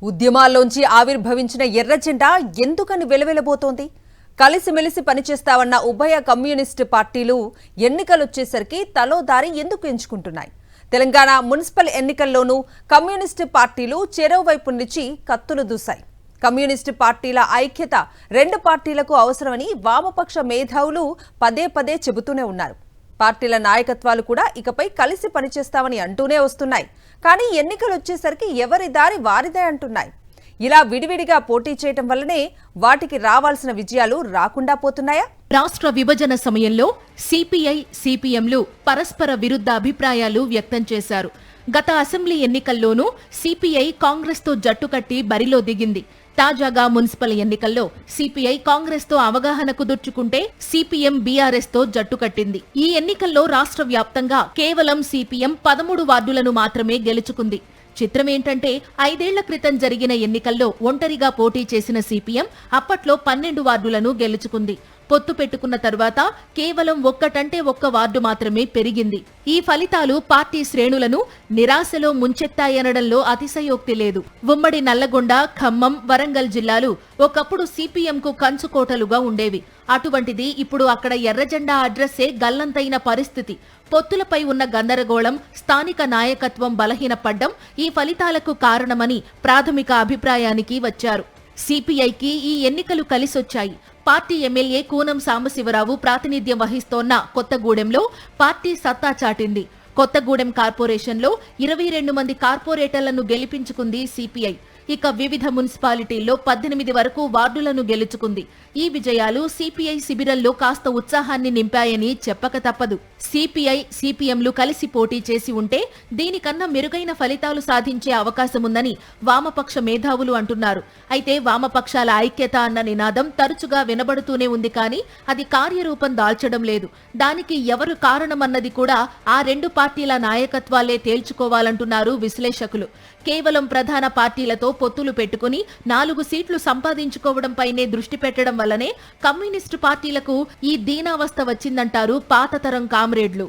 ఉద్యమాల్లోంచి ఆవిర్భవించిన ఎర్ర జెండా ఎందుకని వెలవెలబోతోంది? కలిసిమెలిసి పనిచేస్తావన్న ఉభయ కమ్యూనిస్టు పార్టీలు ఎన్నికలొచ్చేసరికి తలో దారి ఎందుకు ఎంచుకుంటున్నాయి? తెలంగాణ మున్సిపల్ ఎన్నికల్లోనూ కమ్యూనిస్టు పార్టీలు చెరోవైపు నుంచి కత్తులు దూశాయి. కమ్యూనిస్టు పార్టీల ఐక్యత రెండు పార్టీలకు అవసరమని వామపక్ష మేధావులు పదే పదే చెబుతూనే ఉన్నారు. పార్టీల నాయకత్వాలు కూడా ఇకపై కలిసి పనిచేస్తామని అంటూనే వస్తున్నాయి. కానీ ఎన్నికలు వచ్చేసరికి ఎవరి దారి వారిదే అంటున్నాయి. ఇలా విడివిడిగా పోటీ చేయటం వల్లనే వాటికి రావాల్సిన విజయాలు రాకుండా పోతున్నాయా? రాష్ట్ర విభజన సమయంలో సిపిఐ, సిపిఎంలు పరస్పర విరుద్ధ అభిప్రాయాలు వ్యక్తం చేశారు. గత అసెంబ్లీ ఎన్నికల్లోనూ సిపిఐ కాంగ్రెస్తో జట్టు కట్టి బరిలో దిగింది. తాజాగా మున్సిపల్ ఎన్నికల్లో సిపిఐ కాంగ్రెస్ తో అవగాహన కుదుర్చుకుంటే సిపిఎం బీఆర్ఎస్ తో జట్టు కట్టింది. ఈ ఎన్నికల్లో రాష్ట్ర వ్యాప్తంగా కేవలం సిపిఎం 13 వార్డులను మాత్రమే గెలుచుకుంది. చిత్రమేంటంటే 5 ఏళ్ల క్రితం జరిగిన ఎన్నికల్లో ఒంటరిగా పోటీ చేసిన సిపిఎం అప్పట్లో 12 వార్డులను గెలుచుకుంది. పొత్తు పెట్టుకున్న తరువాత కేవలం ఒక్క వార్డు మాత్రమే పెరిగింది. ఈ ఫలితాలు పార్టీ శ్రేణులను నిరాశలో ముంచెత్తాయనడంలో అతిశయోక్తి లేదు. ఉమ్మడి నల్లగొండ, ఖమ్మం, వరంగల్ జిల్లాలు ఒకప్పుడు సిపిఎంకు కంచుకోటలుగా ఉండేవి. అటువంటిది ఇప్పుడు అక్కడ ఎర్రజెండా అడ్రస్సే గల్లంతైన పరిస్థితి. పొత్తులపై ఉన్న గందరగోళం, స్థానిక నాయకత్వం బలహీనపడ్డం ఈ ఫలితాలకు కారణమని ప్రాథమిక అభిప్రాయానికి వచ్చారు. సిపిఐకి ఈ ఎన్నికలు కలిసొచ్చాయి. పార్టీ ఎమ్మెల్యే కూనం సాంబశివరావు ప్రాతినిధ్యం వహిస్తోన్న కొత్తగూడెంలో పార్టీ సత్తా చాటింది. కొత్తగూడెం కార్పొరేషన్లో 22 మంది కార్పొరేటర్లను గెలిపించుకుంది సిపిఐ. ఇక వివిధ మున్సిపాలిటీల్లో 18 వరకు వార్డులను గెలుచుకుంది. ఈ విజయాలు సిపిఐ శిబిరంలో కాస్త ఉత్సాహాన్ని నింపాయని చెప్పక తప్పదు. సిపిఐ, సిపిఎంలు కలిసి పోటీ చేసి ఉంటే దీనికన్నా మెరుగైన ఫలితాలు సాధించే అవకాశముందని వామపక్ష మేధావులు అంటున్నారు. అయితే వామపక్షాల ఐక్యత అన్న నినాదం తరచుగా వినబడుతూనే ఉంది, కానీ అది కార్యరూపం దాల్చడం లేదు. దానికి ఎవరు కారణమన్నది కూడా ఆ రెండు పార్టీల నాయకత్వాలే తేల్చుకోవాలంటున్నారు విశ్లేషకులు. కేవలం ప్రధాన పార్టీలతో పొత్తులు పెట్టుకుని 4 సీట్లు సంపాదించుకోవడంపైనే దృష్టి పెట్టడం వల్లనే కమ్యూనిస్టు పార్టీలకు ఈ దీనావస్థ వచ్చిందంటారు పాతతరం కామ్రేడ్లు.